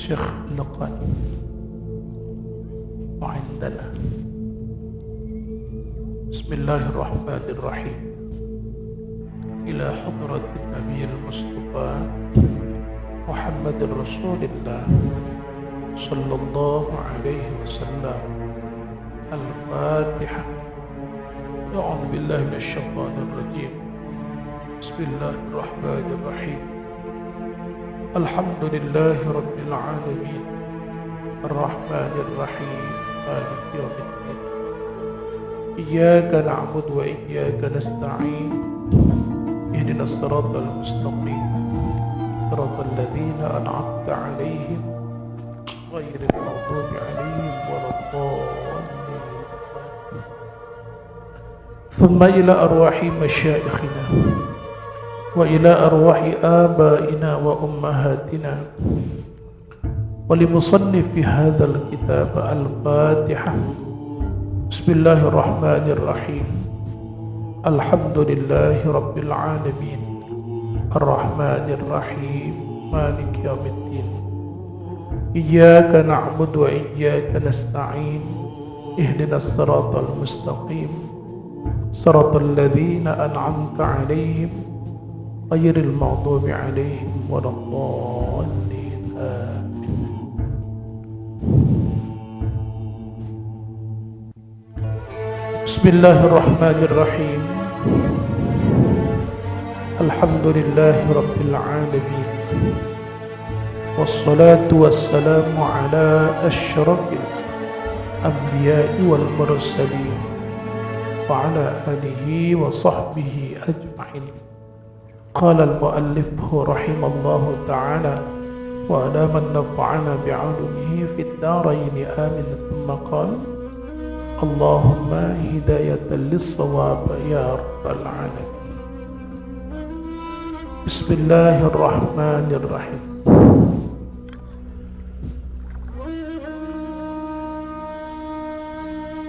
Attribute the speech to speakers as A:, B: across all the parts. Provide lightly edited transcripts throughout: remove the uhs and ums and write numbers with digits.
A: الشيخ اللقاني وعندنا. بسم الله الرحمن الرحيم. إلى حضرة النبي المصطفى محمد رسول الله صلى الله عليه وسلم. الفاتحة. أعوذ بالله من الشيطان الرجيم. بسم الله الرحمن الرحيم. الحمد لله رب العالمين الرحمن الرحيم مالك يوم الدين. إياك نعبد وإياك نستعين. اهدنا الصراط المستقيم صراط الذين أنعمت عليهم غير المغضوب عليهم ولا الضالين. ثم إلى أرواح مشايخنا وإلى أرواح آبائنا وأمهاتنا ولمصنف هذا الكتاب الفاتحة. بسم الله الرحمن الرحيم. الحمد لله رب العالمين الرحمن الرحيم مالك يوم الدين. إياك نعبد وإياك نستعين. اهدنا الصراط المستقيم صراط الذين أنعمت عليهم غير المغضوب عليهم ولا الضالين. آمين. بسم الله الرحمن الرحيم. الحمد لله رب العالمين والصلاة والسلام على أشرف الأنبياء والمرسلين وعلى آله وصحبه أجمعين. قال المؤلف رحمه الله تعالى وعلى من نفعنا بعلومه في الدارين آمين. ثم قال اللهم هداية للصواب يا رب العالمين. بسم الله الرحمن الرحيم.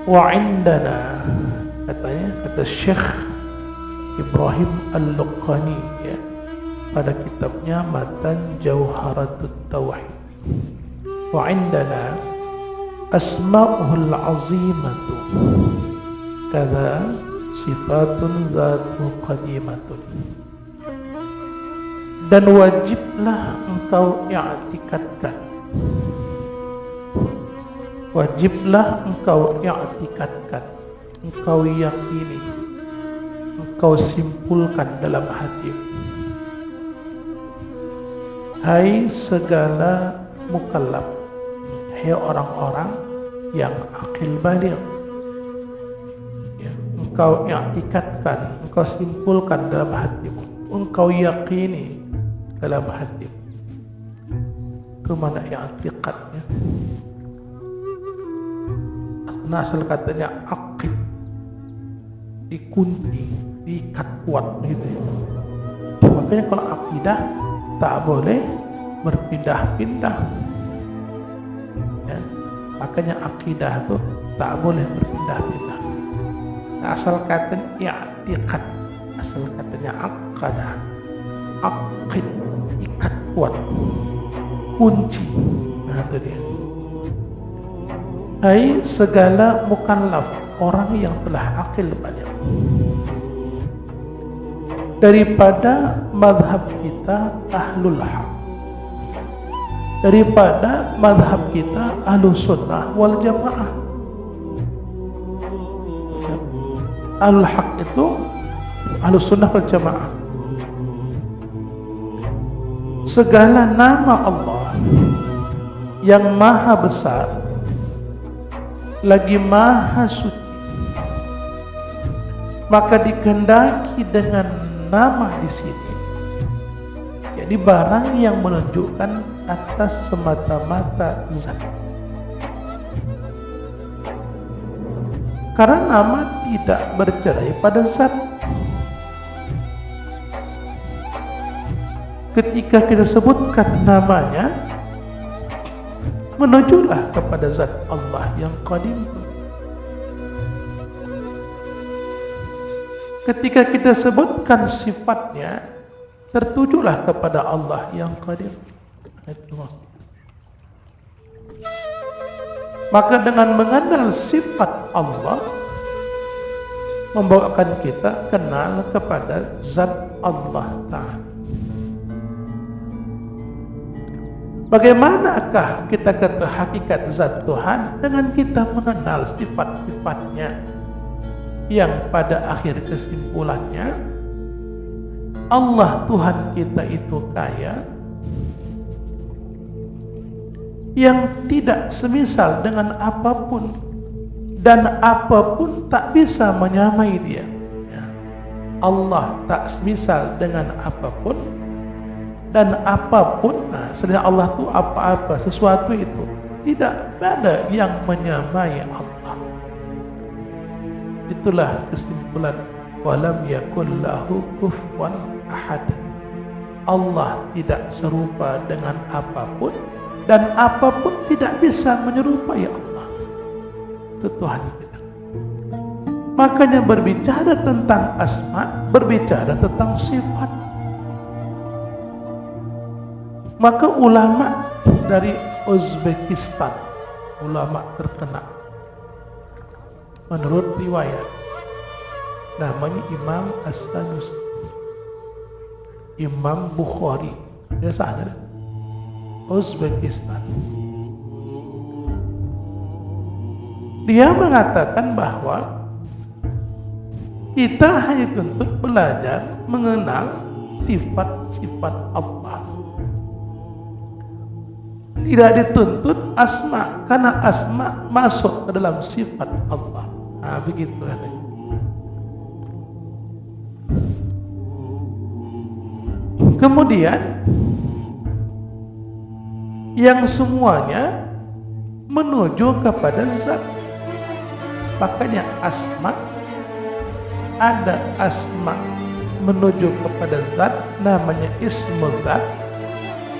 A: وعندنا, kata Syekh Ibrahim Al-Luqani ya, pada kitabnya Matan Jauharatut Tauhid. Wa indana asma'uhul azimatu kadza sifatun zatu qadimatun. Dan wajiblah engkau i'tikadkan, wajiblah engkau i'tikadkan, engkau yakini, engkau simpulkan dalam hatimu, hai segala mukallaf, hai orang-orang yang akil baligh, ya, engkau i'tikadkan, engkau simpulkan dalam hatimu, engkau yakini dalam hatimu. Kemana i'tikadnya? Nah, asal katanya aqid, dikunci, diikat kuat gitu ya. Makanya kalau akidah tak boleh berpindah-pindah ya. Makanya akidah itu tak boleh berpindah-pindah. Nah, asal katanya i'tiqad, asal katanya aqadah, aqid, ikat kuat, kunci. Nah itu dia. Hai segala mukallaf, orang yang telah akil balik, daripada mazhab kita ahlul haq, daripada mazhab kita ahlus sunnah wal jamaah. Ahlul haq itu ahlus sunnah wal jamaah. Segala nama Allah yang maha besar lagi maha suci, maka dikehendaki dengan nama di sini. Jadi barang yang menunjukkan atas semata-mata zat. Karena nama tidak bercerai pada zat. Ketika kita sebutkan namanya, menujulah kepada zat Allah yang qadim. Ketika kita sebutkan sifatnya, tertujulah kepada Allah yang qadir. Maka dengan mengenal sifat Allah membawakan kita kenal kepada zat Allah Ta'ala. Bagaimanakah kita kata hakikat zat Tuhan? Dengan kita mengenal sifat-sifatnya, yang pada akhir kesimpulannya Allah Tuhan kita itu kaya, yang tidak semisal dengan apapun, dan apapun tak bisa menyamai dia. Allah tak semisal dengan apapun, dan apapun, selain Allah itu apa-apa, sesuatu itu tidak ada yang menyamai Allah. Itulah kesimpulan walam yakul lahu kufuwan ahad. Allah tidak serupa dengan apapun, dan apapun tidak bisa menyerupai Allah. Itu Tuhan kita. Makanya berbicara tentang asma, berbicara tentang sifat. Maka ulama dari Uzbekistan, ulama terkenal, menurut riwayat, namanya Imam As-Sanusi, Imam Bukhari, dia sana Uzbekistan. Dia mengatakan bahwa kita hanya tuntut belajar mengenal sifat-sifat Allah, tidak dituntut asma, karena asma masuk ke dalam sifat Allah. Begitu katanya. Kemudian yang semuanya menuju kepada zat. Makanya asma, ada asma menuju kepada zat, namanya ismul zat.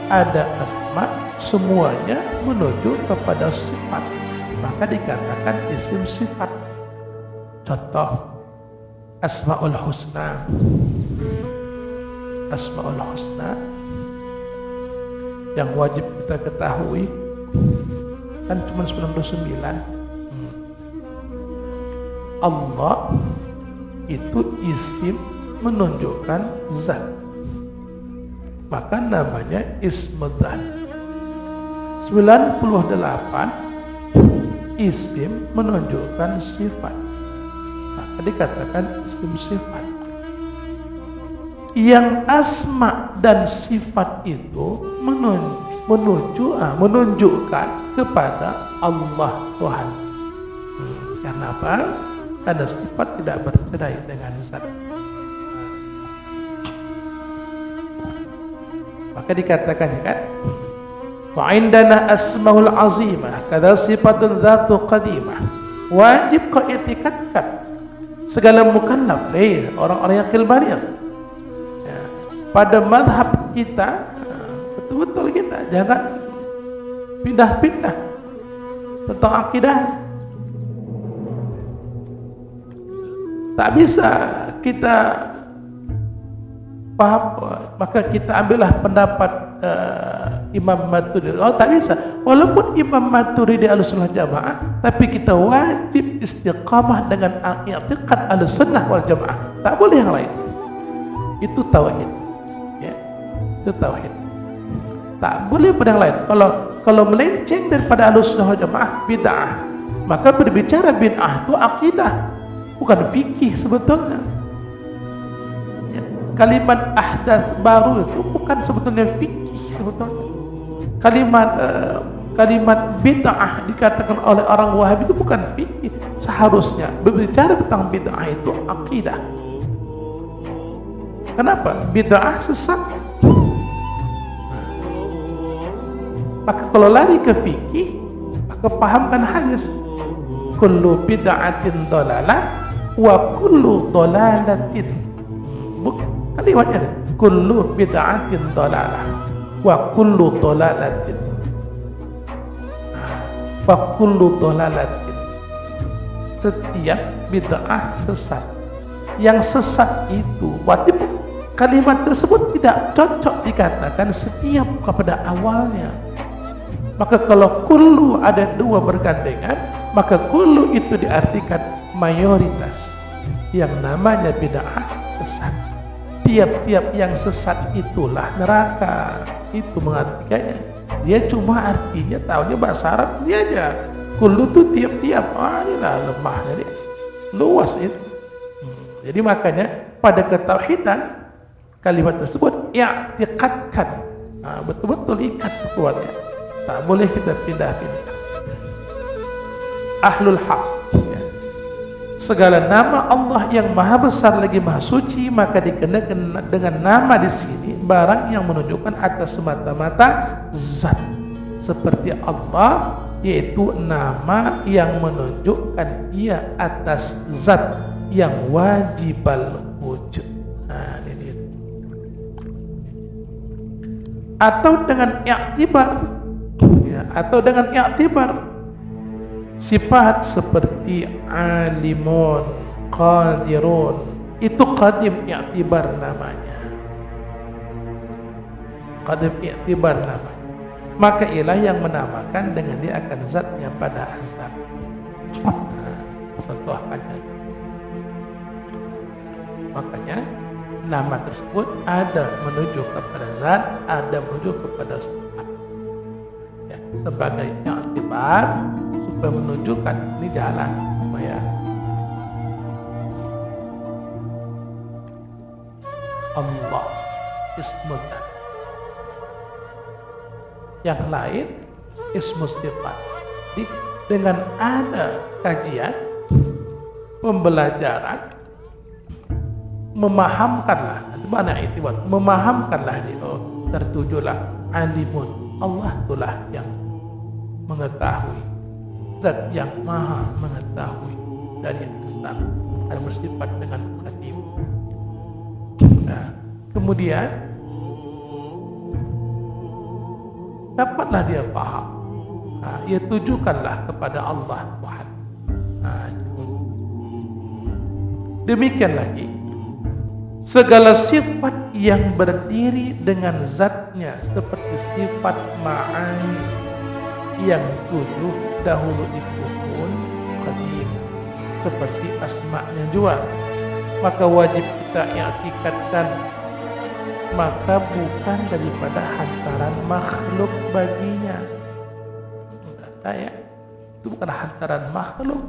A: Ada asma semuanya menuju kepada sifat, maka dikatakan isim sifat. Contoh Asmaul Husna. Asmaul Husna yang wajib kita ketahui kan cuma 99. Allah itu isim menunjukkan zat, maka namanya ismul zat. 98 isim menunjukkan sifat, maka dikatakan isim sifat. Yang asma dan sifat itu menunjukkan kepada Allah Tuhan. Karena apa? Karena sifat tidak bercerai dengan zat. Maka dikatakan kan, wa indana asmaul azimah kadza sifatun dzatu qadimah. Wajib kau etikatkan segala mukallaf, orang-orang yang baligh. Pada mazhab kita, betul-betul kita jangan pindah-pindah tentang akidah. Tak bisa kita paham, maka kita ambillah pendapat Imam Maturidi. Tak bisa. Walaupun Imam Maturidi Ahlussunnah Jamaah, tapi kita wajib istiqamah dengan i'tiqad Ahlussunnah wal Jamaah. Tak boleh yang lain. Itu tauhid. Ya. Itu tauhid. Tak boleh pada yang lain. Kalau melenceng daripada Ahlussunnah wal Jamaah, bid'ah. Maka berbicara bid'ah itu akidah, bukan fikih sebetulnya. Kalimat ahdath baru itu bukan sebetulnya fikih sebetulnya. Kalimat bid'ah dikatakan oleh orang Wahabi itu bukan fikih. Seharusnya berbicara tentang bid'ah itu akidah. Kenapa? Bid'ah sesat. Maka kalau lari ke fikih, maka pahamkan hadis kullu bid'atin dhalalah wa kullu dhalalatin. Kalimatnya kullu bid'atin dhalalah wa kullu dhalalatin. Wa kullu dhalalatin. Setiap bid'ah sesat. Yang sesat itu berarti kalimat tersebut tidak cocok dikatakan setiap kepada awalnya. Maka kalau kullu ada dua bergandengan, maka kullu itu diartikan mayoritas. Yang namanya bid'ah sesat. Tiap-tiap yang sesat itulah neraka. Itu mengartikannya. Dia cuma artinya tahunya bahasa Arab dia aja. Kullu itu tiap-tiap. Inilah lemahnya dia. Luas itu. Jadi makanya pada ketauhidan kalimat tersebut i'tiqadkan. Betul-betul ikat kuatnya. Tak boleh kita pindah-pindah. Ahlul haq. Segala nama Allah yang maha besar lagi maha suci, maka dikenakan dengan nama di sini barang yang menunjukkan atas semata-mata zat seperti Allah, yaitu nama yang menunjukkan ia atas zat yang wajibal wujud. Ini. Atau dengan i'tibar, atau dengan i'tibar sifat seperti alimun, qadirun, itu qadim i'tibar namanya. Qadim i'tibar namanya. Maka ialah yang menamakan dengan dia akan zatnya pada azal. Contohnya. Makanya nama tersebut ada menuju kepada zat, ada menuju kepada sifat. Sebagai i'tibar supaya menunjukkan ini jalan supaya Allah ismul zat. Yang lain ismus sifat. Jadi dengan ada kajian, pembelajaran, memahamkanlah, mana i'tibar, memahamkanlah itu tertujulah alimun, Allah itulah yang mengetahui, zat yang maha mengetahui dan yang besar dan bersifat dengan qadim. Kemudian dapatlah dia paham, ia tujukanlah kepada Allah Tuhan. Demikian lagi segala sifat yang berdiri dengan zatnya seperti sifat ma'ani yang tujuh dahulu itu pun qadim seperti asma'nya juga, maka wajib kita i'tikadkan, maka bukan daripada hantaran makhluk baginya. Itu bukan hantaran makhluk.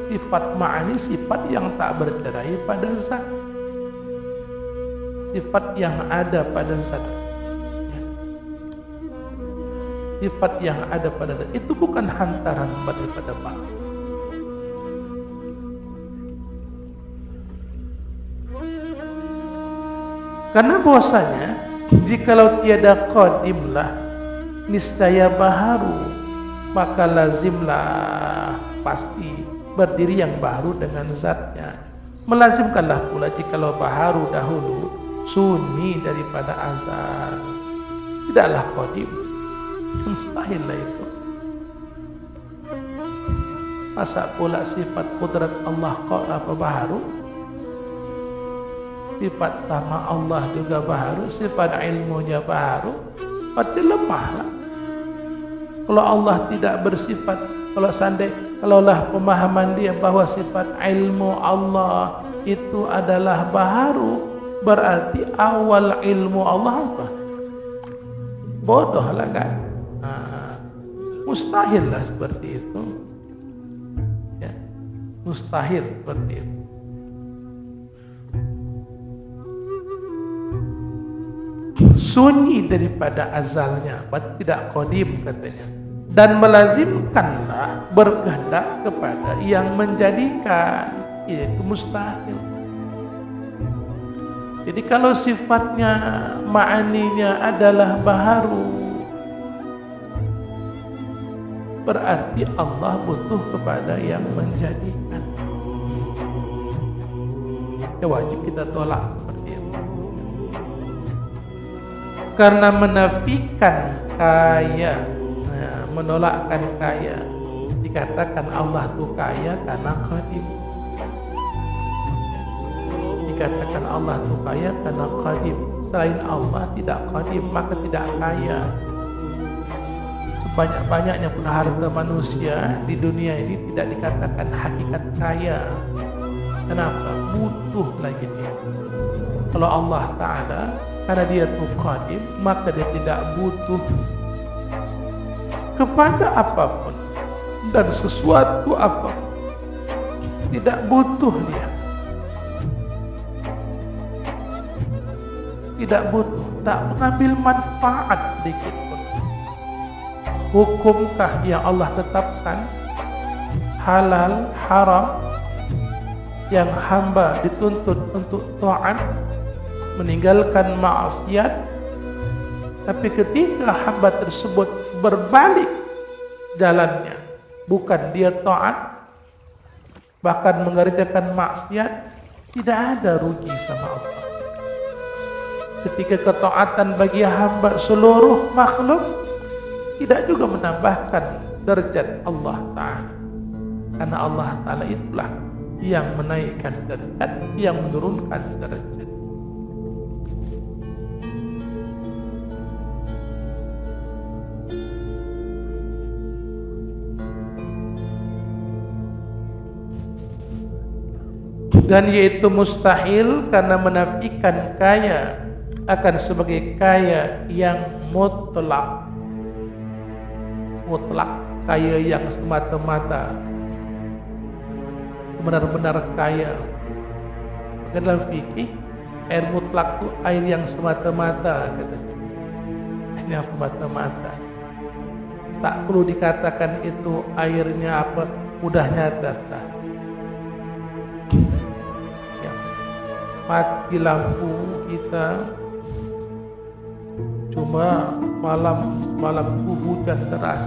A: Sifat ma'ani sifat yang tak bercerai pada zat, sifat yang ada pada zat, sifat yang ada pada zat itu bukan hantaran daripada makhluk. Karena bahwasanya jikalau tiada qadimlah niscaya baharu, maka lazimlah pasti berdiri yang baru dengan zatnya. Melazimkanlah pula jikalau baharu dahulu sunni daripada azal, tidaklah qadim. Mustahil lah itu. Masa pula sifat kudrat Allah kok apa baharu? Sifat sama Allah juga baharu, sifat ilmunya baharu, pasti lemahlah. Kalau Allah tidak bersifat, kalaulah pemahaman dia bahwa sifat ilmu Allah itu adalah baharu, berarti awal ilmu Allah apa? Bodoh lah kan? Mustahil lah seperti itu. Ya, mustahil seperti itu. Sunyi daripada azalnya, berarti tidak qadim katanya. Dan melazimkanlah berkehendak kepada yang menjadikan, itu mustahil. Jadi kalau sifatnya ma'aninya adalah baharu, berarti Allah butuh kepada yang menjadikan. Ya wajib kita tolak seperti itu. Karena menafikan kaya, menolakkan kaya, dikatakan Allah itu kaya karena qadim. Dikatakan Allah itu kaya karena qadim. Selain Allah tidak qadim, maka tidak kaya. banyak-banyaknya pun harta manusia di dunia ini tidak dikatakan hakikat kaya. Kenapa? Butuh lagi dia. Kalau Allah Ta'ala, karena dia itu qadim, maka dia tidak butuh kepada apapun dan sesuatu apapun. Tidak butuh dia. Tidak butuh, tak mengambil manfaat sedikit pun. Hukumkah yang Allah tetapkan halal, haram, yang hamba dituntut untuk taat, meninggalkan maksiat, tapi ketika hamba tersebut berbalik jalannya, bukan dia taat, bahkan mengerjakan maksiat, tidak ada rugi sama Allah. Ketika ketaatan bagi hamba seluruh makhluk tidak juga menambahkan derajat Allah Ta'ala, karena Allah Ta'ala itulah yang menaikkan derajat, yang menurunkan derajat. Dan yaitu mustahil karena menafikan kaya akan sebagai kaya yang mutlak. Mutlak, kaya yang semata-mata, benar-benar kaya. Dalam fikih, air mutlak itu air yang semata-mata, katanya. Air yang semata-mata. Tak perlu dikatakan itu airnya apa, mudah nyata. Ya. Mati lampu kita, cuma malam itu hujan deras,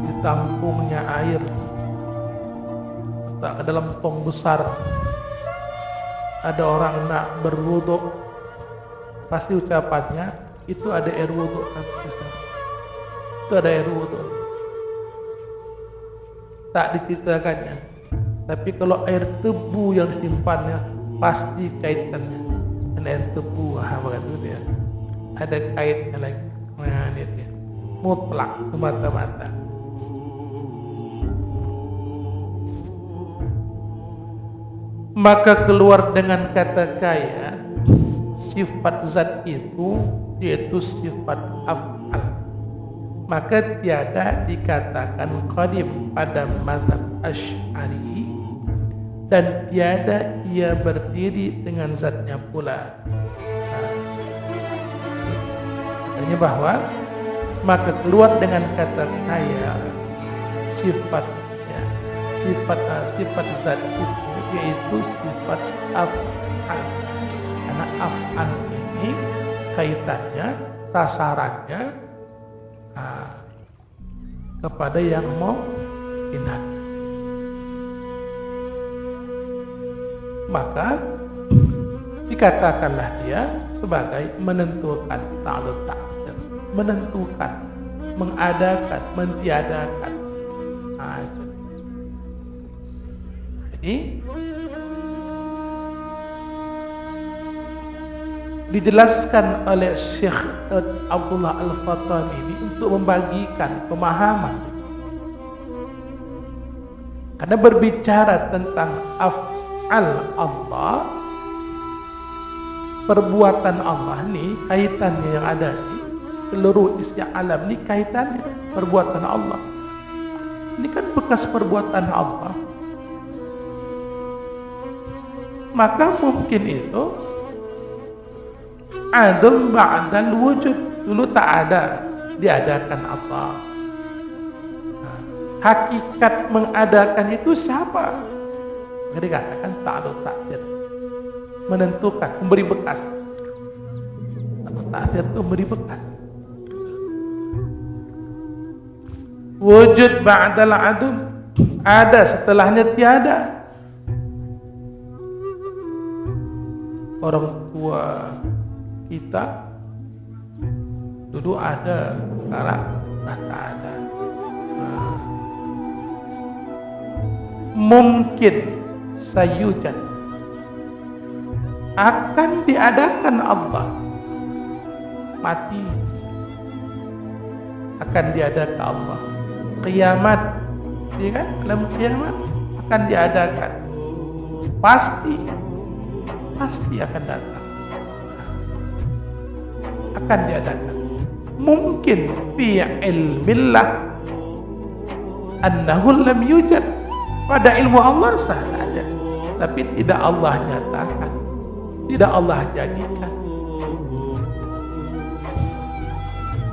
A: ditampungnya air tak ke dalam tong besar. Ada orang nak berwuduk, pasti ucapannya itu ada air wuduk, itu ada air wuduk, tak diceritakannya. Tapi kalau air tebu yang simpannya pasti kaitannya dengan air tebu, begitu dia. Ada kaitnya lagi. Nah, dia mutlak semata-mata. Maka keluar dengan kata kaya sifat zat itu, yaitu sifat af'al. Maka tiada dikatakan qadim pada mazhab Asy'ari, dan tiada ia berdiri dengan zatnya pula. Artinya bahwa maka keluar dengan kata kaya sifat, ya, sifat zat itu, yaitu sifat af'al. Karena af'al ini kaitannya, sasarannya kepada yang mau inat. Maka dikatakanlah dia sebagai menentukan, ta'alul ta'adir, menentukan, mengadakan, mentiadakan. Jadi dijelaskan oleh Syekh Abdullah Al-Fatani ini untuk membagikan pemahaman. Karena berbicara tentang af'al Allah, perbuatan Allah ini kaitannya yang ada di seluruh isi alam ini, kaitannya perbuatan Allah. Ini kan bekas perbuatan Allah. Maka mungkin itu adam ba'dal wujud, dulu tak ada, diadakan Allah. Hakikat mengadakan itu siapa? Jadi katakan ta'alul ta'adir, menentukan, memberi bekas. Ta'adir itu memberi bekas. Wujud ba'dal adum, ada setelahnya tiada. Orang tua kita dulu ada, sekarang tak ada. Mungkin sayujad, akan diadakan Allah, mati akan diadakan Allah. Kiamat, ya kan? Alam kiamat akan diadakan. Pasti akan datang. Akan diadakan. Mungkin fi ilmillah annahu lam yujad. Pada ilmu Allah sah saja, tapi tidak Allah nyatakan, tidak Allah jadikan.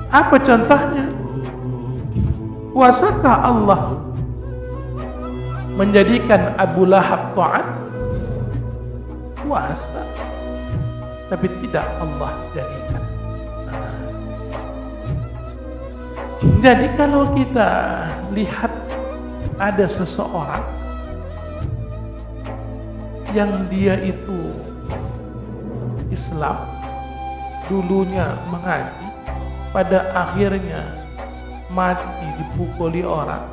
A: Apa contohnya? Kuasakah Allah menjadikan Abu Lahab taat? Kuasa, tapi tidak Allah jadikan. Jadi kalau kita lihat ada seseorang yang dia itu Islam, dulunya mengaji, pada akhirnya mati dipukuli orang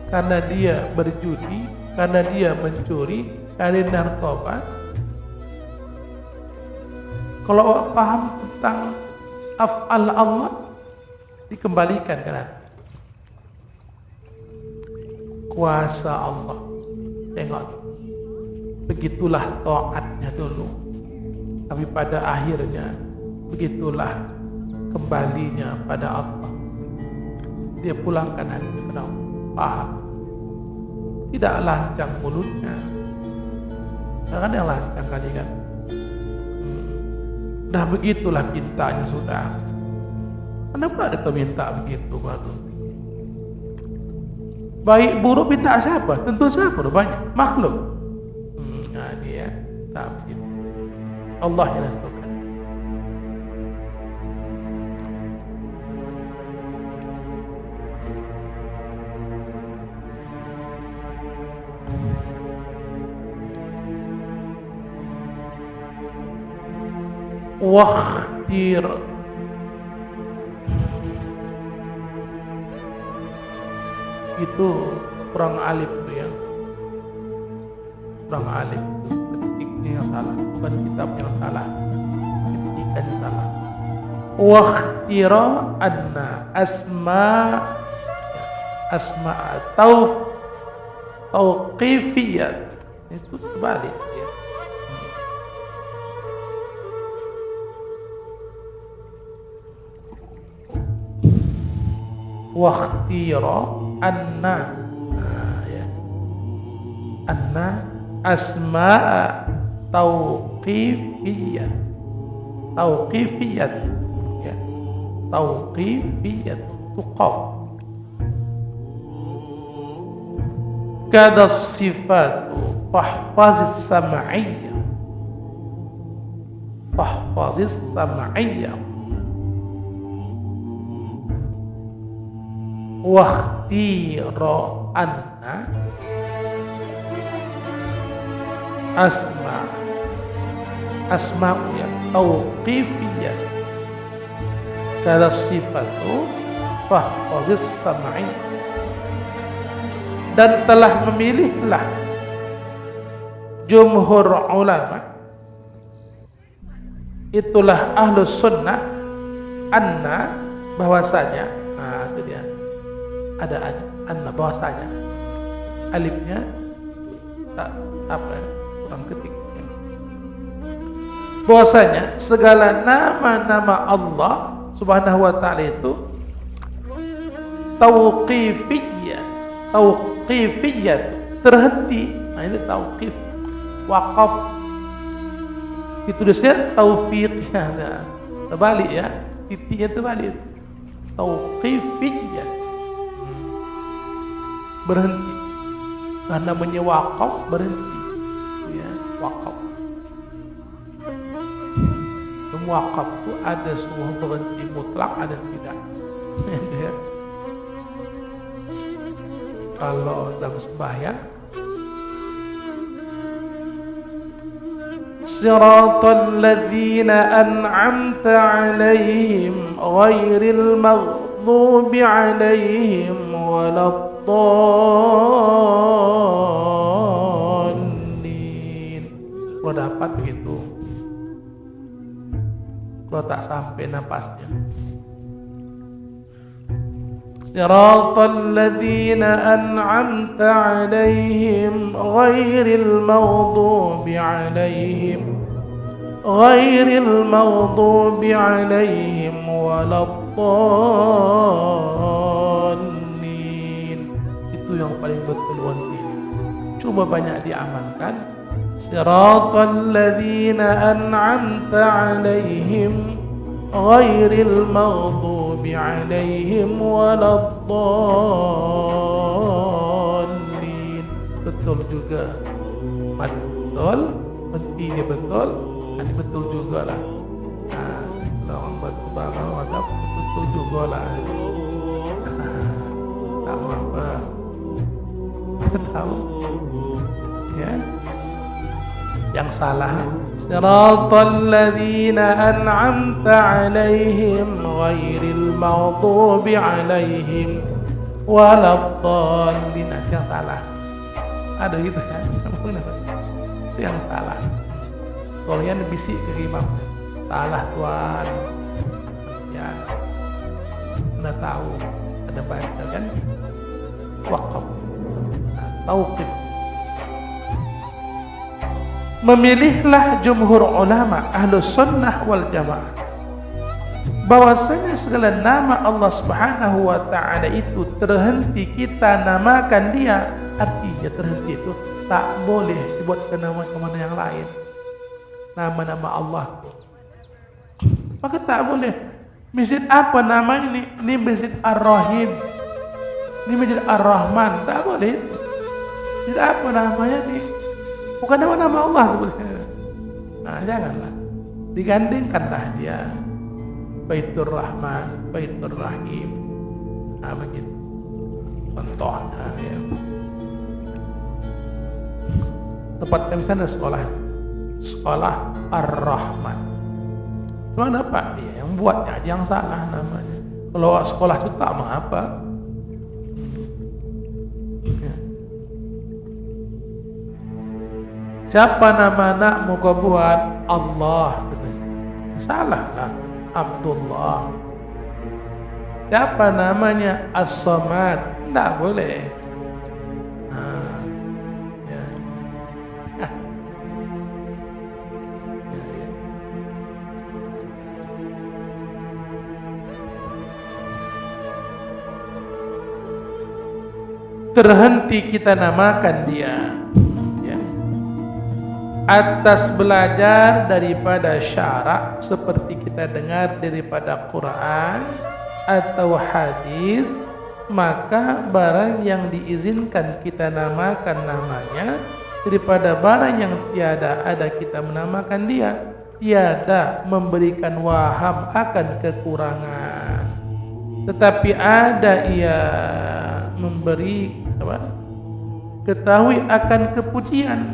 A: karena dia berjudi, karena dia mencuri, karena narkoba. Kalau paham tentang af'al Allah, dikembalikan ke hati. Kuasa Allah, tengok, begitulah taatnya dulu, tapi pada akhirnya begitulah kembalinya pada Allah. Dia pulangkan hati kepada Allah, paham, tidak lancang mulutnya. Kan yang lancang kali kan, dah begitulah pintanya sudah. Kenapa ada kau minta begitu baru? Baik buruk minta siapa? Tentu siapa? Banyak makhluk. Nah dia tak begitu. Allah yang tentukan. Wakhtir itu kurang alif tuh ya, kurang alif itu ketiknya yang salah, bukan kitab yang salah, ketikan yang salah. Wakhtira anna asma tauqifiyat itu terbalik ya. Wakhtira anna ya, anna asma tauqifiyat ya, tauqifiyat tuqaf kada sifatu fahfazis sam'iyya wakhtira anna asma ya tauqifiyah kada sifatu fahfazis sam'i, dan telah memilihlah jumhur ulama, itulah ahlus sunnah, anna bahwasanya, nah itu dia, ada anna bahwasanya, alifnya tak apa kurang ketik, bahwasanya segala nama-nama Allah Subhanahu wa taala itu tauqifiyah terhenti. Nah ini tauqif, waqaf, ditulisnya taufiqiyah, nah, terbalik ya, titiknya terbalik, tauqifiyah berhenti, karena namanya waqaf berhenti ya, waqaf. Waqaf itu ada sebuah berhenti mutlak, ada tidak. Kalau dalam sembahyang, siratal ladzina an'amta 'alaihim ghairil maghdubi 'alaihim waladdallin. Kalau dapat begitu. Kalau tak sampai napasnya, Siratal ladzina an'amta 'alaihim ghairil maghdubi 'alaihim waladdallin. Itu yang paling betul wanti. Coba banyak diamalkan. Siratal ladzina an'amta 'alaihim ghairil maghdubi 'alaihim waladdallin. Betul juga. Betul, pentingnya betul, ini betul juga lah. Orang betul betul juga lah. Tahu apa? Tahu? Ya. Yang salah. Siratal ladzina an'amta 'alaihim ghairil maghdubi 'alaihim waladdallin. Yang salah. Ada gitu kan? Itu yang salah. Soalnya bisik ke imam. Salah tuan. Ya. Anda tahu ada baca kan? Waqaf. Tauqif. Memilihlah jumhur ulama Ahlus Sunnah wal Jamaah bahwasanya segala nama Allah Subhanahu wa taala itu terhenti kita namakan dia. Artinya terhenti itu tak boleh dibuat ke nama-nama yang lain. Nama-nama Allah. Maka tak boleh. Masjid apa namanya ini? Ini Masjid Ar-Rahim. Ini Masjid Ar-Rahman. Tak boleh. Masjid apa namanya ini? Bukan nama-nama Allah. Nah, janganlah. Digandingkanlah dia. Baitur Rahman, Baitur Rahim. Nah, begitu. Contohnya ya. Tempatnya di sana sekolah Ar-Rahman. Cuma apa? Dia yang buatnya aja yang salah namanya. Kalau sekolah itu tak mengapa. Siapa nama anakmu kau buat? Allah. Salah lah. Abdullah. Siapa namanya? As-Samad. Tak boleh. Terhenti kita namakan dia ya. Atas belajar daripada syarak seperti kita dengar daripada Quran atau hadis, maka barang yang diizinkan kita namakan namanya, daripada barang yang tiada ada kita menamakan dia. Tiada memberikan waham akan kekurangan, tetapi ada ia memberi ketahui akan kepujian.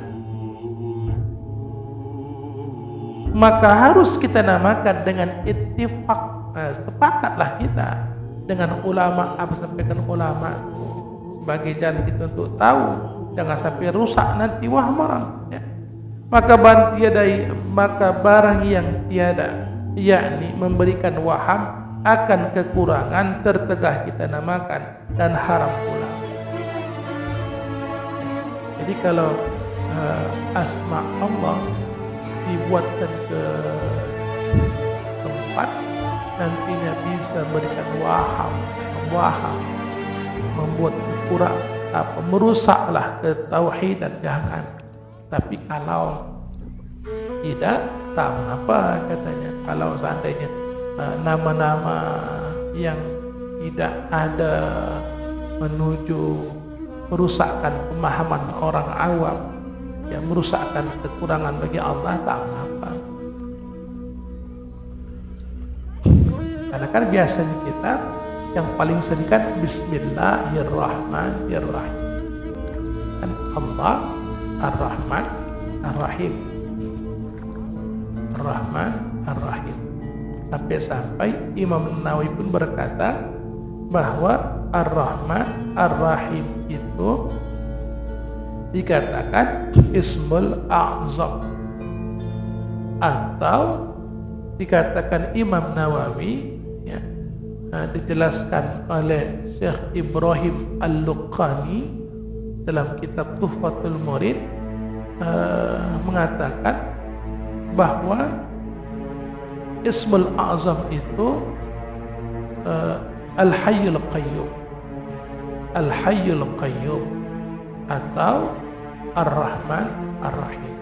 A: Maka harus kita namakan dengan ittifaq. Sepakatlah kita dengan ulama, apa sampaikan ulama sebagai jalan kita untuk tahu, jangan sampai rusak nanti waham orang ya. Maka barang yang tiada, yakni memberikan waham akan kekurangan, tertegah kita namakan dan haram pula. Jadi kalau asma Allah dibuatkan ke tempat, nantinya bisa memberikan waham, membuat kurang merusaklah ketauhidan, jangan. Tapi kalau tidak, tak mengapa katanya. Kalau seandainya nama-nama yang tidak ada menuju merusakkan pemahaman orang awam, yang merusakkan kekurangan bagi Allah, tak mengapa. Karena kan biasanya kita yang paling sering kan Bismillahirrahmanirrahim. Kan Allah Ar-Rahman Ar-Rahim. Ar-Rahman Ar-Rahim. Sampai-sampai Imam Nawawi pun berkata bahwa Ar-Rahman Ar-Rahim itu dikatakan Ismul A'zam, atau dikatakan Imam Nawawi ya, dijelaskan oleh Syekh Ibrahim Al-Luqani dalam kitab Tuhfatul Murid, mengatakan bahwa Ismul A'zam itu Al-Hayyul Qayyum, Al-Hayyul Qayyum atau Ar-Rahman Ar-Rahim.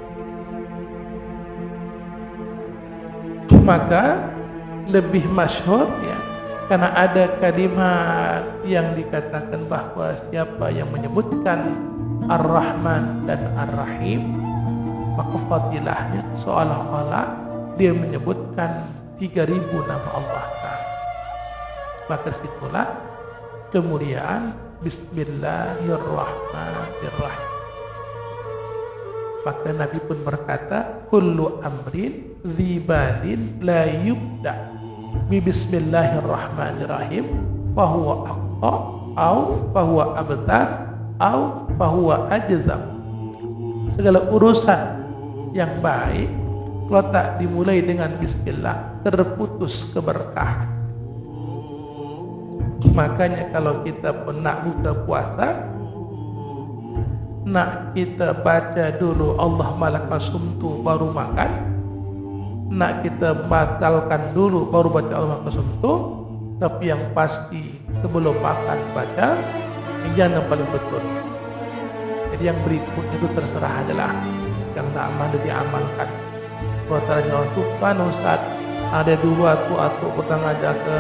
A: Maka lebih masyhur ya, karena ada kalimat yang dikatakan bahwa siapa yang menyebutkan Ar-Rahman dan Ar-Rahim, maka fadilahnya seolah-olah dia menyebutkan 3.000 nama Allah Ta'ala. Maka situlah kemuliaan Bismillahirrahmanirrahim. Maka Nabi pun berkata, kullu amrin dzibalin la yubda bi bismillahirrahmanirrahim fahuwa aqta au fahuwa abtar au fahuwa ajzam. Segala urusan yang baik kalau tak dimulai dengan bismillah, terputus keberkahan. Makanya kalau kita pun nak buka puasa, nak kita baca dulu Allah malaka sumtu baru makan, nak kita batalkan dulu baru baca Allah malaka sumtu. Tapi yang pasti sebelum makan baca, yang paling betul. Jadi yang berikut itu terserah adalah yang nak amal diamalkan. Kalau caranya untuk kan Ustaz, ada dulu aku petang aja ke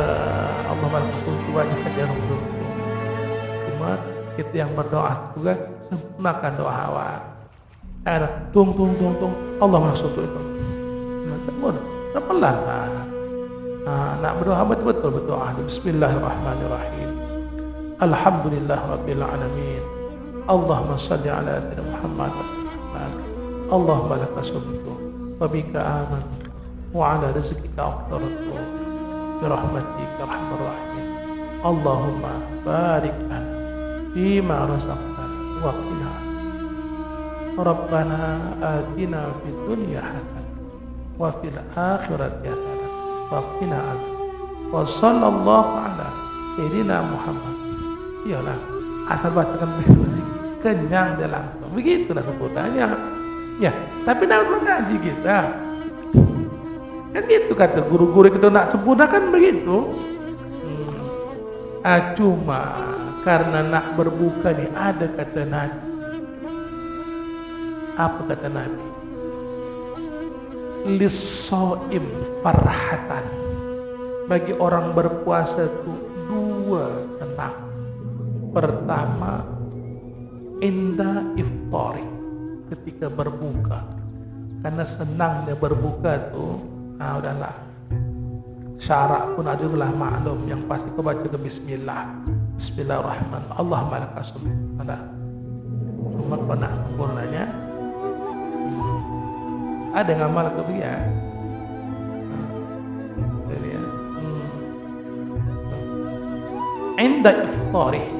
A: Allah malaka sumtu banyak saja dulu. Cuma kita yang berdoa juga sempurnakan doa awal. Ada tung Allah masuk itu. Namun pelan nak berdoa betul berdoa. Bismillahirrahmanirrahim. Alhamdulillahirabbil alamin. Allahumma shalli ala sayyidina Muhammad. Allahumma lakas sumtu wa bika amantu wa ala rizqika aftartu bi rahmatika arhamar rahimin. Allahumma barik lana fima razaqtana wa qina Rabbana atina fid dunya hasanah wa fil akhirati hasanah wa qina adzabannar. Wa sallallahu ala sayyidina Muhammad. Iyalah, asal bacakan kenyang dia langsung. Begitulah sebutannya. Ya, tapi nak mengaji kita kan gitu kata guru-guru kita nak sempurna kan begitu. Cuma karena nak berbuka ni ada kata Nabi. Apa kata Nabi? Lis-shaim farhatan. Bagi orang berpuasa itu dua senang. Pertama, inda iftari, ketika berbuka. Karena senangnya berbuka tu, udahlah. Syarat pun adalah maklum, yang pasti kau baca ke bismillah. Bismillahirrahmanirrahim. Allahumma lakasum. Ada. Cuma kau nak sempurnanya, ada ngamal ke dia. Jadi ya. Inda iftari.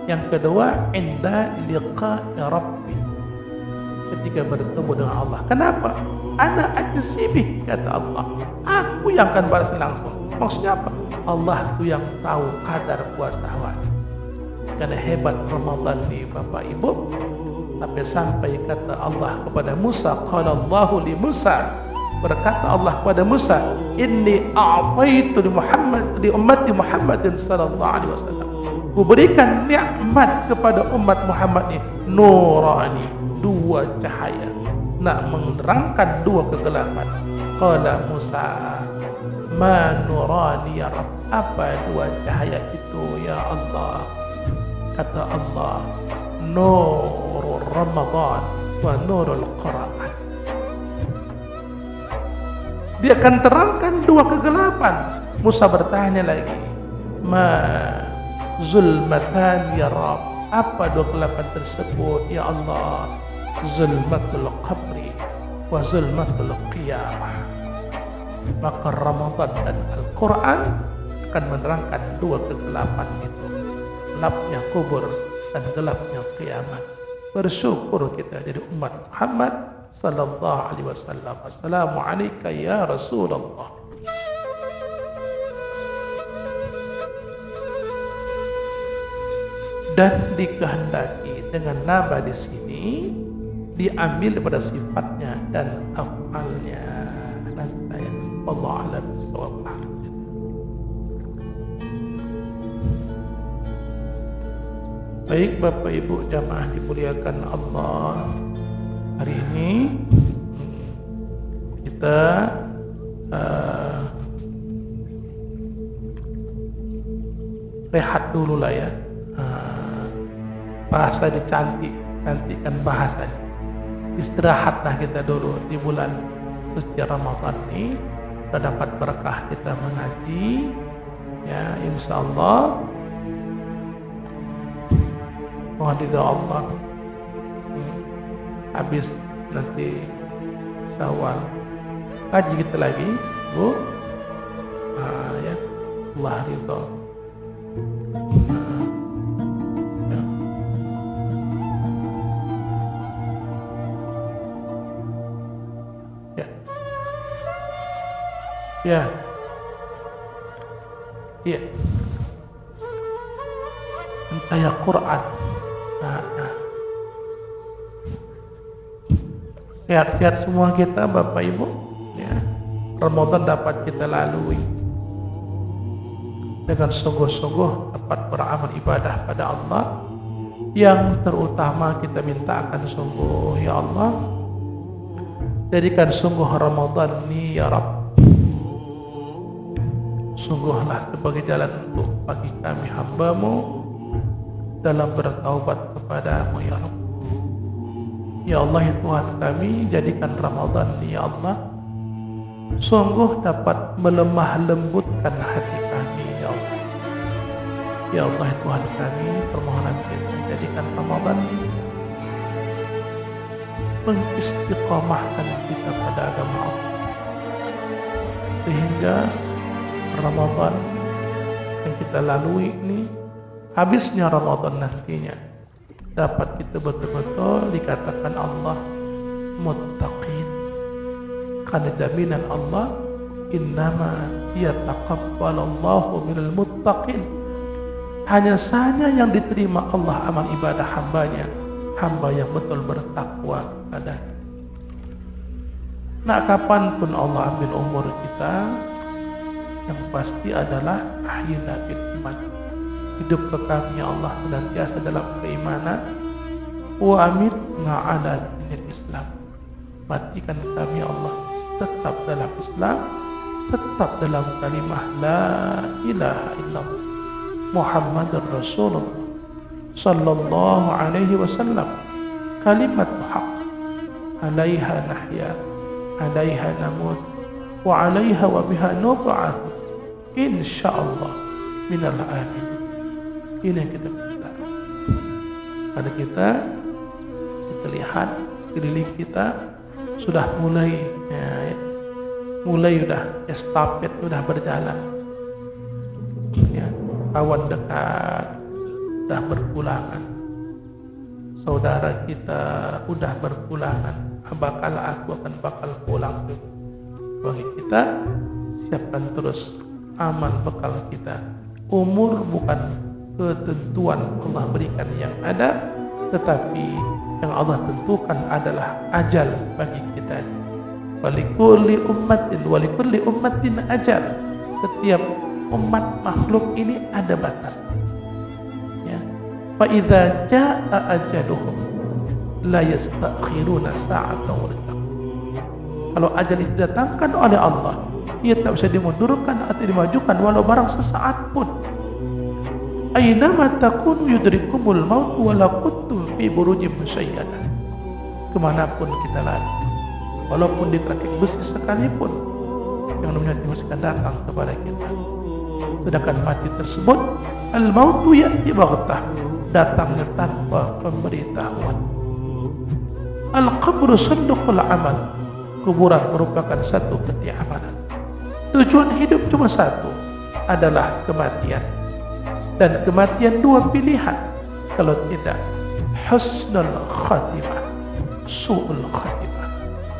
A: Yang kedua, inda liqa'i rabbi, ketika bertemu dengan Allah. Kenapa? Ana ajzibih, kata Allah. Aku yang akan balas langsung. Maksudnya apa? Allah itu yang tahu kadar puasa wajib. Karena hebat Ramadan ni Bapak Ibu, sampai kata Allah kepada Musa, qala Allahu li Musa, berkata Allah kepada Musa, inni a'taitu li ummati Muhammadin sallallahu alaihi wasallam. Kuberikan nikmat kepada umat Muhammad ni nurani, dua cahaya, nak menerangkan dua kegelapan. Qala Musa, ma nurani ya Rabb, apa dua cahaya itu ya Allah? Kata Allah, nurul Ramadan wa nurul Quran. Dia akan terangkan dua kegelapan. Musa bertanya lagi, ma zulmatan ya Rabb, apa dua kegelapan tersebut ya Allah? Zulmatul qabri wa zulmatul qiyamah. Maka Ramadan dan Al-Quran akan menerangkan dua kegelapan itu, gelapnya kubur dan gelapnya kiamat. Bersyukur kita jadi umat Muhammad sallallahu alaihi wasallam. Assalamualaikum ya Rasulullah. dan dikehendaki dengan nama di sini diambil daripada sifatnya dan afalnya. Nanti Allah a'lam bishawab. Baik Bapak Ibu jamaah dimuliakan Allah, hari ini kita rehat dulu lah ya. Bahasa cantikkan bahasanya. Istirahatlah kita dulu di bulan suci Ramadan ini. Kita dapat berkah kita mengaji ya, insyaallah mohon ridha Allah. Habis nanti Syawal kaji kita lagi Bu. Ya Allah ridha. Ya. Iya. Mencaya Quran. Sehat-sehat semua kita Bapak Ibu ya. Ramadan dapat kita lalui dengan sungguh-sungguh dapat beramal ibadah pada Allah. Yang terutama kita mintakan sungguh ya Allah, jadikan sungguh Ramadan ini ya Rabb sungguhlah sebagai jalan untuk bagi kami hamba-Mu dalam bertaubat kepadamu ya Rabb. Ya Allah ya Tuhan kami, jadikan Ramadan ini ya Allah sungguh dapat melemah lembutkan hati kami ya Allah. Ya Allah ya Tuhan kami, permohonan kita jadikan Ramadan ini mengistiqamahkan kita pada agama Allah, sehingga Ramadan yang kita lalui ini, habisnya Ramadan nantinya dapat kita betul-betul dikatakan Allah muttaqin, karena jaminan Allah innama yataqabbalallahu minal muttaqin, hanya saja yang diterima Allah amal ibadah hambanya, hamba yang betul bertakwa kepadanya. Nak kapanpun Allah ambil umur kita, yang pasti adalah ahyina bil iman, hidup kami ya Allah senantiasa dalam keimanan, wa amitna ala dinil Islam, matikan kami ya Allah tetap dalam Islam, tetap dalam kalimah la ilaha illallah Muhammadur Rasulullah sallallahu alaihi wasallam, kalimat haq, alaiha nahya, alaiha namut, wa alaiha wa biha nub'ath insyaallah minal amin. Ini yang kita minta. Karena kita lihat sekeliling kita sudah mulai sudah estafet sudah berjalan ya, kawan dekat sudah berpulangan, saudara kita sudah berpulangan, aku akan bakal pulang juga. Bagi kita siapkan terus amal bekal kita. Umur bukan ketentuan Allah berikan yang ada, tetapi yang Allah tentukan adalah ajal bagi kita. Walikulli ummatin ajal. Setiap umat makhluk ini ada batas. Ya. Fa idza jaa ajaluhum la yastakhiruna sa'atan wa la. Kalau ajal didatangkan oleh Allah, ia tak bisa dimundurkan atau dimajukan walau barang sesaat pun. Aynama takunu yudrikumul maut walau kuntum fi burujim musayyadah. Kemanapun kita lari, walaupun di kaki besi sekalipun, yang namanya mesti akan datang kepada kita. Sedangkan mati tersebut, al-mautu ya'ti baghtah, datangnya tanpa pemberitahuan. Al-qabru sanduqul amal, kuburan merupakan satu peti amalan. Tujuan hidup cuma satu, adalah kematian. Dan kematian dua pilihan. Kalau tidak, husnul khatimah, su'ul khatimah.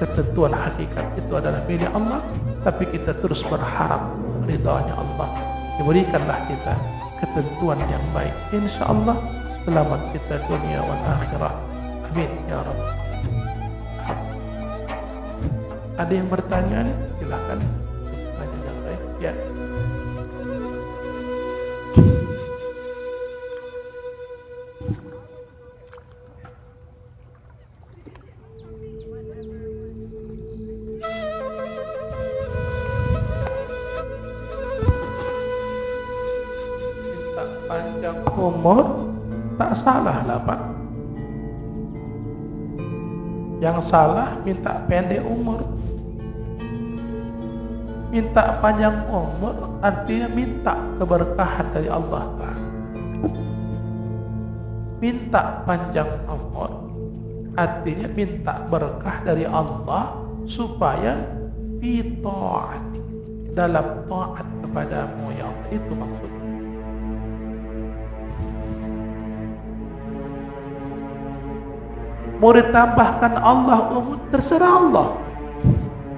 A: Ketentuan hakikat itu adalah milik Allah, tapi kita terus berharap ridhanya Allah. Diberikanlah kita ketentuan yang baik. InsyaAllah selamat kita dunia wal akhirah. Amin ya Rabb. Ada yang bertanya? Silakan tanya yang lain. Ya. Minta panjang umur tak salah lah Pak. Yang salah minta pendek umur. Minta panjang umur artinya minta keberkahan dari Allah Ta'ala. Minta panjang umur artinya minta berkah dari Allah supaya fi ta'at, dalam taat kepadamu ya Allah. Itu maksudnya. Mau ditambahkan Allah umur, terserah Allah.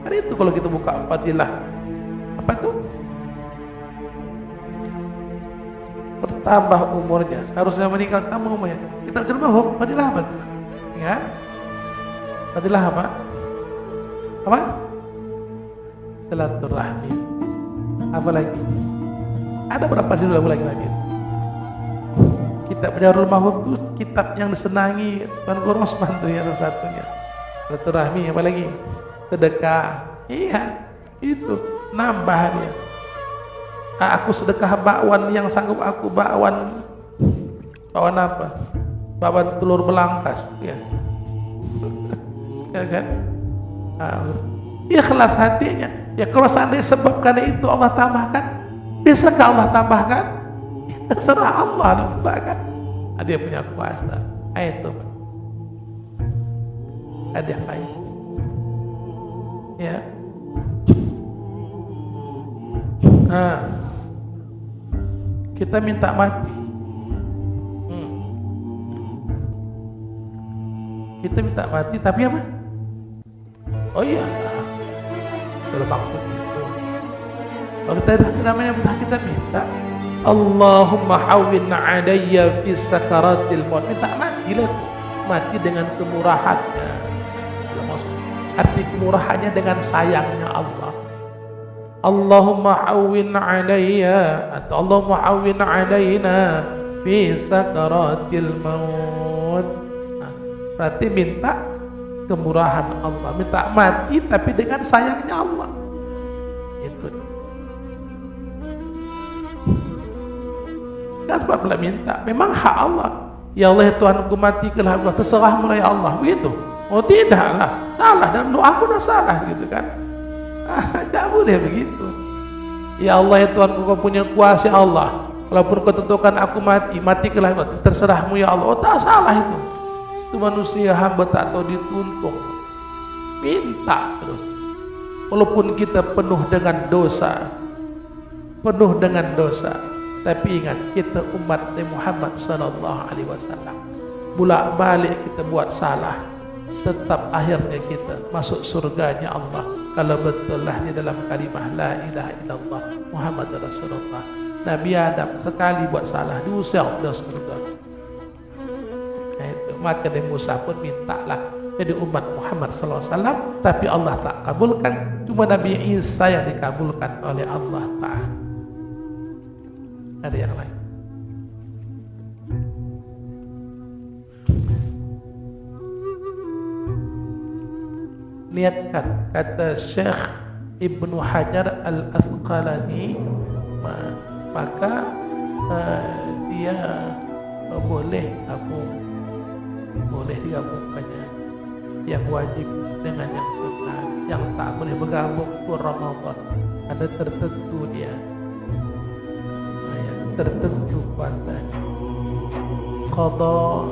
A: Kan itu kalau kita buka fadilah. Apa itu? Bertambah umurnya, seharusnya meninggal tambah umurnya. Kita berubah fadilah apa? Ya. Fadilah apa? Apa? Silaturahmi. Apa lagi? Ada berapa fadilah lagi? Kitab Darul Mahfuz itu kitab yang disenangi Tuan Guru Osman tuh ya, satunya. Silaturahmi, apa lagi? Sedekah. Iya, itu nambah dia. Aku sedekah bakwan yang sanggup aku, bakwan apa? Bakwan telur belangkas, ya. Ya kan? Ikhlas hatinya. Ya kalau seandainya sebab karena itu Allah tambahkan, bisakah Allah tambahkan? Terserah Allah tambahkan. Dia punya kuasa. Itu. Ada yang lain. Ya. Kita minta mati. Kita minta mati, tapi apa? Oh iya, kalau maksud itu. Kalau kita namanya kita minta, Allahumma hawwin alayya fi sakaratil maut. Minta mati lah, mati dengan kemurahannya. Arti kemurahannya dengan sayangnya Allah. Allahumma hawwin alayya atau Allahumma hawwin alayna fi sakaratil maut. Berarti minta kemurahan Allah, minta mati tapi dengan sayangnya Allah. Itu. Kan sebablah minta, memang hak Allah. Ya Allah, ya Tuhanku, matikanlah Allah, terserah mulai Allah, begitu. Oh tidaklah, salah, dalam doa aku dah salah gitu kan. Tak boleh begitu. Ya Allah, ya Tuhanku, kau punya kuasa Allah. Walaupun kau tentukan aku mati, matikanlah Allah, terserahmu ya Allah. Oh tak salah itu. Itu manusia hamba tak tahu dituntun. Minta terus. Walaupun kita penuh dengan dosa, tapi ingat kita umat Nabi Muhammad sallallahu alaihi wasallam. Bolak-balik kita buat salah, tetap akhirnya kita masuk surganya Allah kalau betullah di dalam kalimah la ilaha illallah Muhammad Rasulullah. Nabi Adam sekali buat salah diusir dari surga. Nah itu, maka Nabi Musa pun mintalah jadi umat Muhammad sallallahu alaihi wasallam, tapi Allah tak kabulkan. Cuma Nabi Isa yang dikabulkan oleh Allah Ta'ala. Ada yang lain? Niatkan, kata Syekh Ibnu Hajar Al-Asqalani, maka dia boleh digabungkannya, yang wajib dengan yang sunnah, yang tak boleh bergabung pun Ramadan. Ada tertentu dia, tertentu puasanya, qadha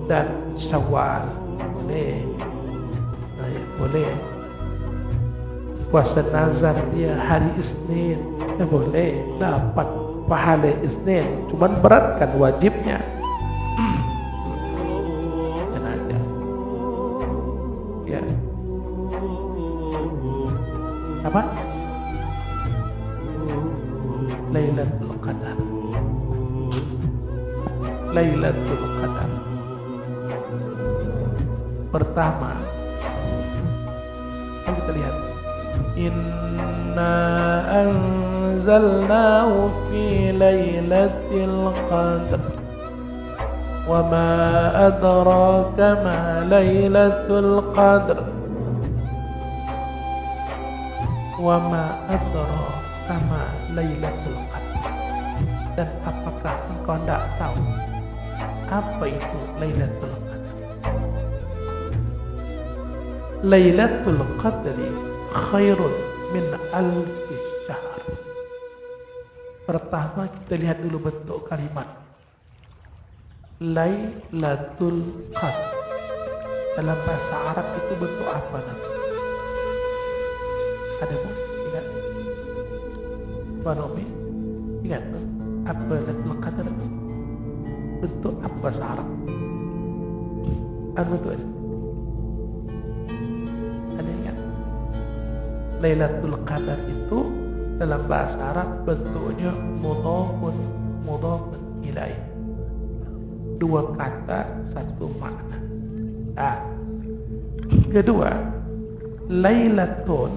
A: dan Syawal boleh. Boleh. Puasa nazar dia hari Isnin, boleh dapat pahala Isnin, cuman berat kan wajibnya. Dan ada ya apa? Lailatul Qadar. Pertama, kita lihat, inna anzalnahu fi lailatul qadr wa ma adraka ma lailatul qadr wa ma adraka ma lailatul qadr. Dan apakah engkau tidak tahu apa itu Lailatul Qadar? Lailatul Qadri khairun min alfi syahr. Pertama kita lihat dulu bentuk kalimat Lailatul Qadr. Dalam bahasa Arab itu bentuk apa nanti? Ada pun? Ingat? Banomi? Ingat? Apa Lailatul Qadar? Bentuk apa bahasa Arab? Apa bentuknya? Ada ingat? Lailatul Qadar itu dalam bahasa Arab bentuknya mudhafun ilaih. Dua kata satu makna. Kedua, Lailatun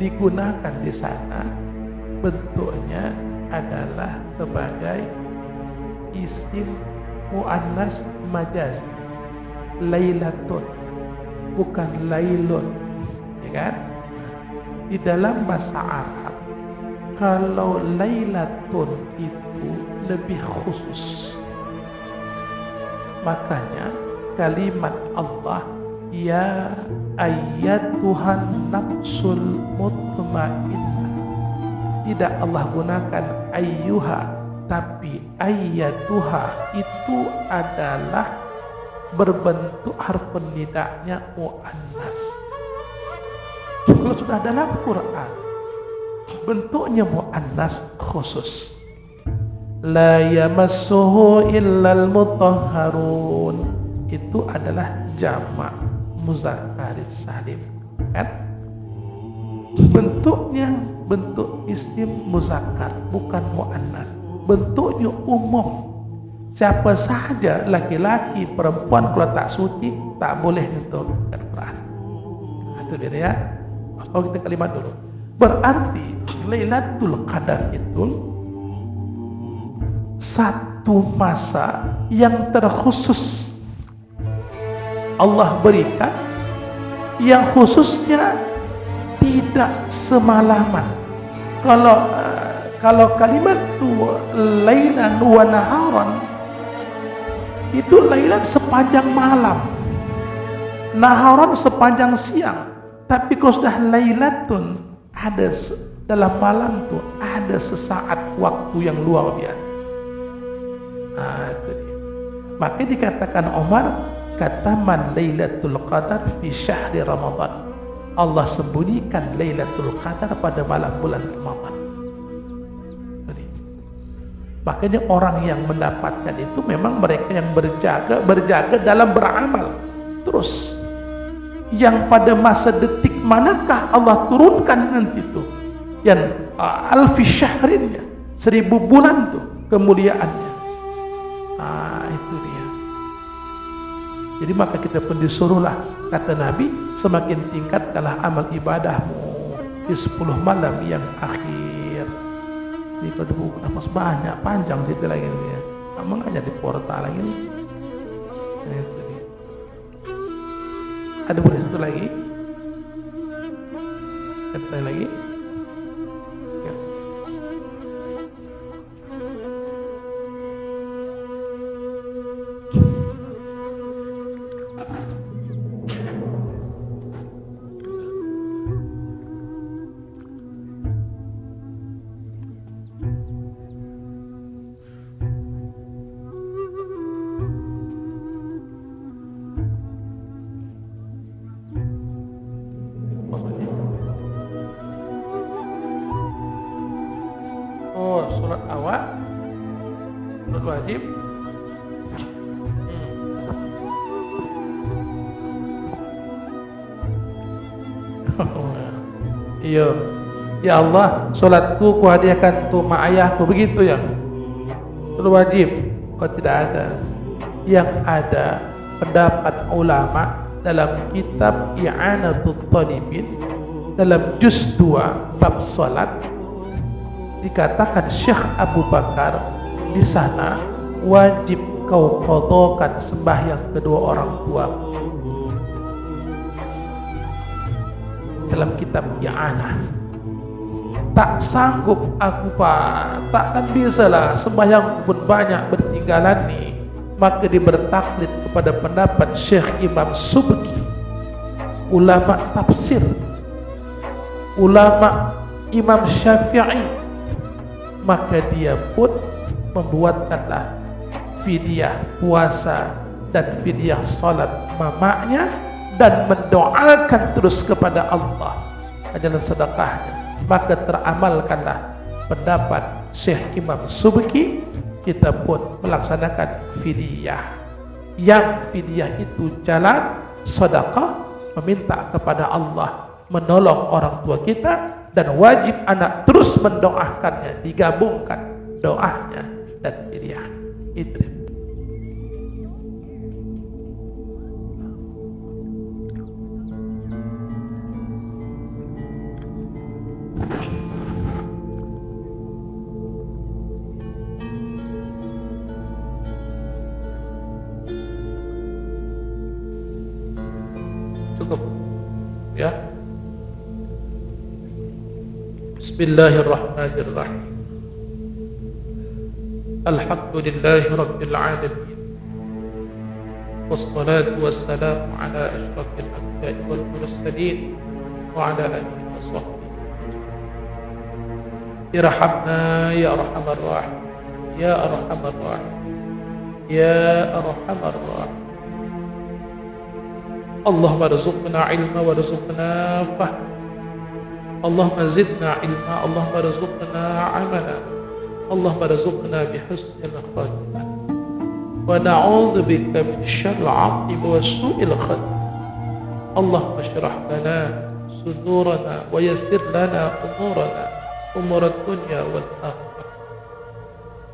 A: digunakan di sana bentuknya adalah sebagai isim muannas majaz. Lailatun, bukan lailun, ya kan? Di dalam bahasa Arab, kalau lailatun itu lebih khusus. Makanya kalimat Allah, ya ayyatuhan nafsul mutmainnah, tidak Allah gunakan ayyuha, tapi ayyatuha itu adalah berbentuk harfun nidanya muannas. Kalau sudah dalam Quran bentuknya muannas khusus, la yamassuhu illal mutahharun, itu adalah jamak muzakkar salim, kan? Bentuknya bentuk isim muzakkar, bukan muannas. Bentuknya umum. Siapa saja, laki-laki, perempuan, kalau tak suci tak boleh untuk Quran. Itu dia ya. Oh, kita kalimat dulu. Berarti Lailatul Qadar itu satu masa yang terkhusus Allah berikan, yang khususnya tidak semalaman. Kalau kalimat lailan wa naharan itu lailan sepanjang malam, naharan sepanjang siang. Tapi kalau sudah lailatun, ada dalam malam tuh ada sesaat waktu yang luar biasa. Itu dia. Makanya dikatakan Umar, kata man Lailatul Qadar fi syahri Ramadan, Allah sembunyikan Lailatul Qadar pada malam bulan Ramadan. Makanya orang yang mendapatkan itu memang mereka yang berjaga dalam beramal terus. Yang pada masa detik manakah Allah turunkan nanti itu yang alfi syahrinnya, 1000 bulan tuh kemuliaannya. Itu dia. Jadi maka kita pun disuruhlah, kata Nabi, semakin tingkatkanlah amal ibadahmu di 10 malam yang akhir. Ini kalau buku nafas banyak, panjang cerita lagi ya. Mengajak di portal lagi. Itu dia. Ada boleh satu lagi? Satu lagi? Ya. Oh, surat awal, surat wajib. Iya, ya Allah, solatku kuhadiahkan untuk mak ayahku, begitu ya. Surat wajib, kau tidak ada. Yang ada pendapat ulama dalam kitab I'anatul Talibin dalam juz 2 bab salat, dikatakan Syekh Abu Bakar di sana wajib kau qadhakan sembahyang kedua orang tua. Dalam kitab I'anah, tak sanggup aku Pak, takkan bisalah sembahyang pun banyak bertinggalan nih. Maka dia bertaklid kepada pendapat Syekh Imam Subki, ulama tafsir, ulama Imam Syafi'i. Maka dia pun membuatkanlah fidyah puasa dan fidyah salat mamaknya, dan mendoakan terus kepada Allah adalah sedekahnya. Maka teramalkanlah pendapat Syekh Imam Subki. Kita pun melaksanakan fidyah, yang fidyah itu jalan sedekah, meminta kepada Allah, menolong orang tua kita, dan wajib anak terus mendoakannya, digabungkan doanya dan fidyah itu. Cukup ya. Bismillahirrahmanirrahim. Alhamdulillahi rabbil alamin. Wassalatu wassalamu ala asyrafil anbiya'i wal mursalin wa ala alihi wa sahbihi. Irhamna ya arhamar rahim, ya arhamar rahim, ya arhamar rahim. Allahumma rzuqna ilma warzuqna fahma, Allahumma zidna ilma, Allahumma rzuqna amala, Allahumma rzuqna bihusnil khatimah, wa na'udzu bika min syarril 'aqibah wa su'il khatimah. Allahumma shrah lana sudurana wa yassir lana umurana, umur ad-dunya wal akhirah.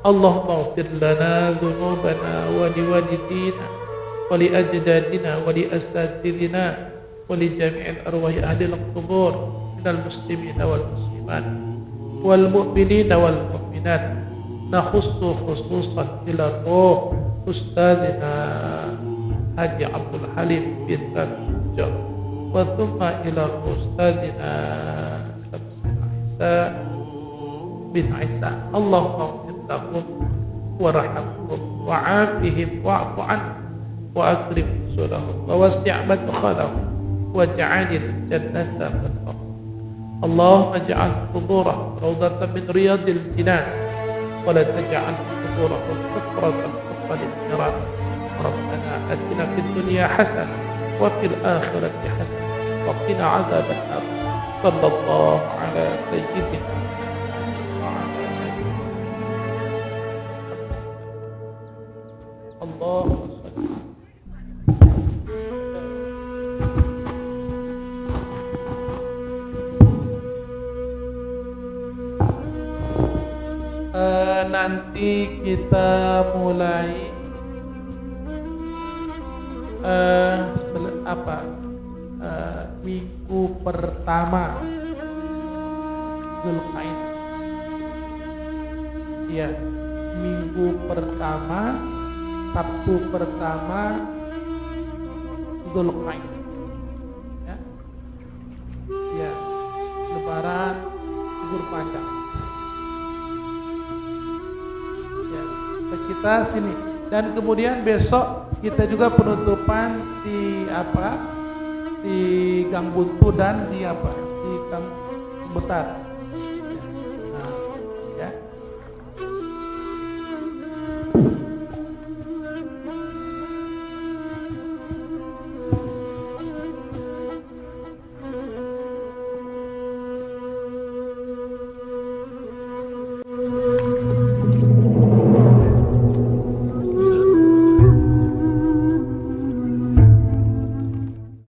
A: Allahumma ighfir lana dhunubana wa liwalidina ولأجدادنا ولأساتذتنا ولجميع الأرواح أهل القبور من المسلمين والمسلمات والمؤمنين والمؤمنات. نخص خصوصا إلى الروح أستاذنا حاجي عبد الحليم بن ترجم، وثم إلى أستاذنا عيسى بن عيسى. اللهم اغفر لهم وارحمهم وعافهم واعف عنهم وأكرم نزلهم ووسع مدخلهم واجعل الجنة مثواهم. اللهم اجعل قبورهم روضة من رياض الجنان، ولا تجعل قبورهم حفرة حفر النيران. ربنا آتنا في الدنيا حسنة وفي الآخرة حسنة وقنا عذاب النار. صلى الله على سيدنا وعلى آله. اللهم nanti kita mulai minggu pertama Zulqa'dah. Ya, minggu pertama, Sabtu pertama Zulqa'dah. Ya, ya, Lebaran libur panjang. Kita sini, dan kemudian besok kita juga penutupan di di Gang Buntu dan di Gang Besar.